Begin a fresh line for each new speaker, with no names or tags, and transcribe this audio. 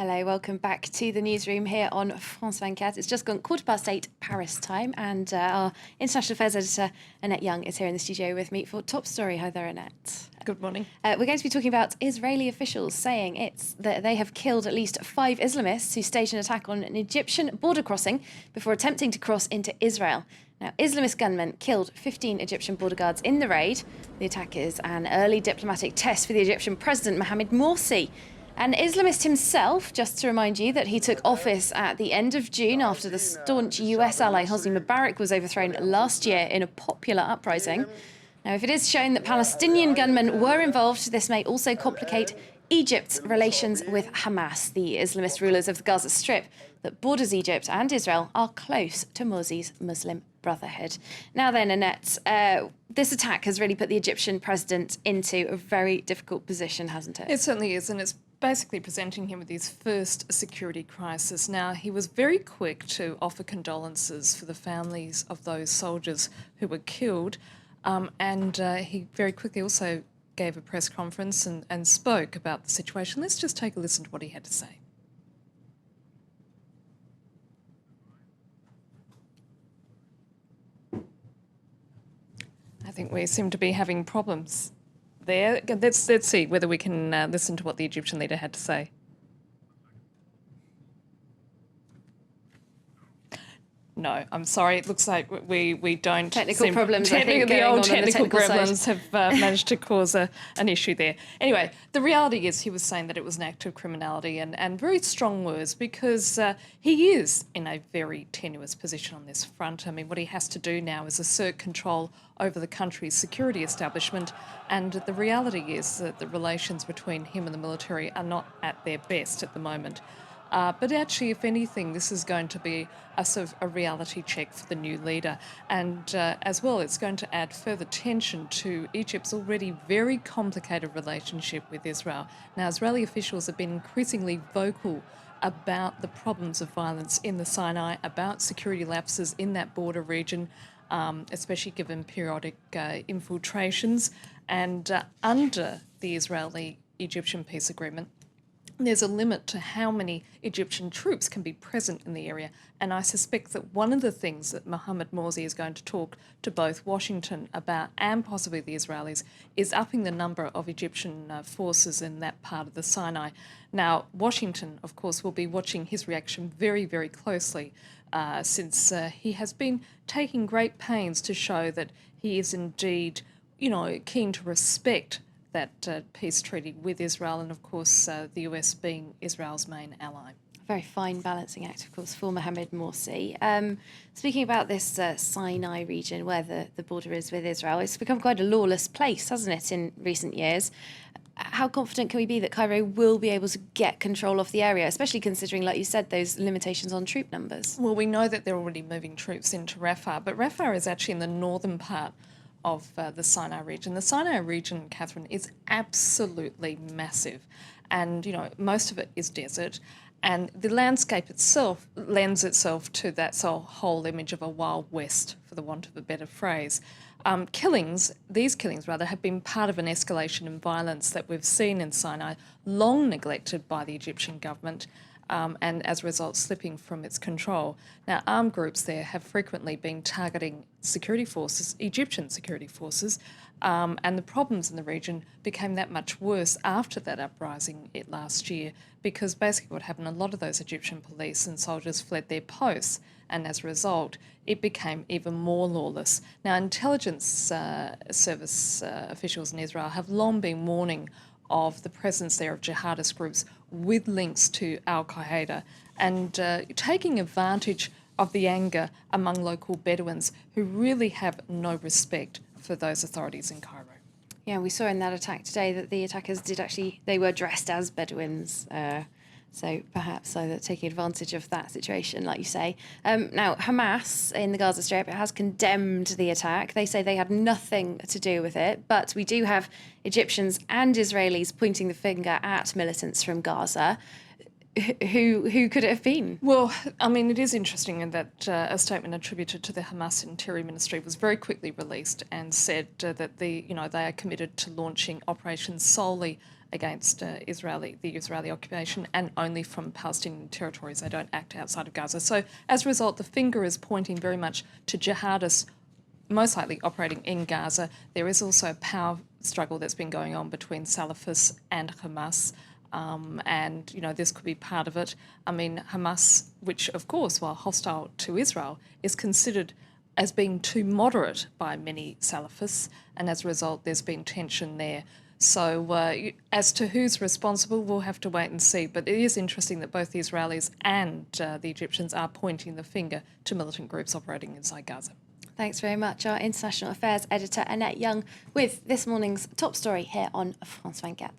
Hello, welcome back to the newsroom here on France 24. It's just gone 8:15 Paris time, and our international affairs editor Annette Young is here in the studio with me for Top Story. Hi there, Annette.
Good morning.
We're going to be talking about Israeli officials saying that they have killed at least 5 Islamists who staged an attack on an Egyptian border crossing before attempting to cross into Israel. Now, Islamist gunmen killed 15 Egyptian border guards in the raid. The attack is an early diplomatic test for the Egyptian president, Mohamed Morsi. An Islamist himself, just to remind you that he took office at the end of June after the staunch US ally Hosni Mubarak was overthrown last year in a popular uprising. Now, if it is shown that Palestinian gunmen were involved, this may also complicate Egypt's relations with Hamas, the Islamist rulers of the Gaza Strip that borders Egypt and Israel are close to Morsi's Muslim Brotherhood. Now then, Annette, this attack has really put the Egyptian president into a very difficult position, hasn't it?
It certainly is, and it's basically presenting him with his first security crisis. Now, he was very quick to offer condolences for the families of those soldiers who were killed, and he very quickly also gave a press conference and spoke about the situation. Let's just take a listen to what he had to say. I think we seem to be having problems there. Let's see whether we can listen to what the Egyptian leader had to say. No, I'm sorry. It looks like we don't.
Technical problems, I think,
the old
on
technical
the
problems have managed to cause an issue there. Anyway, the reality is he was saying that it was an act of criminality and very strong words because he is in a very tenuous position on this front. I mean, what he has to do now is assert control over the country's security establishment, and the reality is that the relations between him and the military are not at their best at the moment. But actually, if anything, this is going to be a sort of a reality check for the new leader. And as well, it's going to add further tension to Egypt's already very complicated relationship with Israel. Now, Israeli officials have been increasingly vocal about the problems of violence in the Sinai, about security lapses in that border region, especially given periodic infiltrations. And under the Israeli-Egyptian peace agreement, there's a limit to how many Egyptian troops can be present in the area. And I suspect that one of the things that Mohamed Morsi is going to talk to both Washington about and possibly the Israelis is upping the number of Egyptian forces in that part of the Sinai. Now, Washington, of course, will be watching his reaction very, very closely since he has been taking great pains to show that he is indeed, keen to respect that peace treaty with Israel, and of course the US being Israel's main ally.
A very fine balancing act, of course, for Mohamed Morsi. Speaking about this Sinai region where the border is with Israel, it's become quite a lawless place, hasn't it, in recent years? How confident can we be that Cairo will be able to get control of the area, especially considering, like you said, those limitations on troop numbers?
Well, we know that they're already moving troops into Rafah, but Rafah is actually in the northern part of the Sinai region. The Sinai region, Catherine, is absolutely massive, and most of it is desert, and the landscape itself lends itself to that whole image of a Wild West, for the want of a better phrase. These killings have been part of an escalation in violence that we've seen in Sinai, long neglected by the Egyptian government, and as a result slipping from its control. Now, armed groups there have frequently been targeting security forces, Egyptian security forces, and the problems in the region became that much worse after that uprising last year, because basically what happened, a lot of those Egyptian police and soldiers fled their posts, and as a result, it became even more lawless. Now, intelligence service officials in Israel have long been warning of the presence there of jihadist groups with links to al-Qaeda and taking advantage of the anger among local Bedouins who really have no respect for those authorities in Cairo.
Yeah, we saw in that attack today that the attackers they were dressed as Bedouins, so perhaps taking advantage of that situation, like you say. Now, Hamas in the Gaza Strip has condemned the attack. They say they had nothing to do with it, but we do have Egyptians and Israelis pointing the finger at militants from Gaza. who could it have been?
Well, I mean, it is interesting in that a statement attributed to the Hamas Interior Ministry was very quickly released and said that they are committed to launching operations solely against the Israeli occupation and only from Palestinian territories. They don't act outside of Gaza. So as a result, the finger is pointing very much to jihadists most likely operating in Gaza. There is also a power struggle that's been going on between Salafists and Hamas. And, this could be part of it. I mean, Hamas, which, of course, while hostile to Israel, is considered as being too moderate by many Salafists, and as a result, there's been tension there. So as to who's responsible, we'll have to wait and see. But it is interesting that both the Israelis and the Egyptians are pointing the finger to militant groups operating inside Gaza.
Thanks very much. Our international affairs editor, Annette Young, with this morning's top story here on France 24.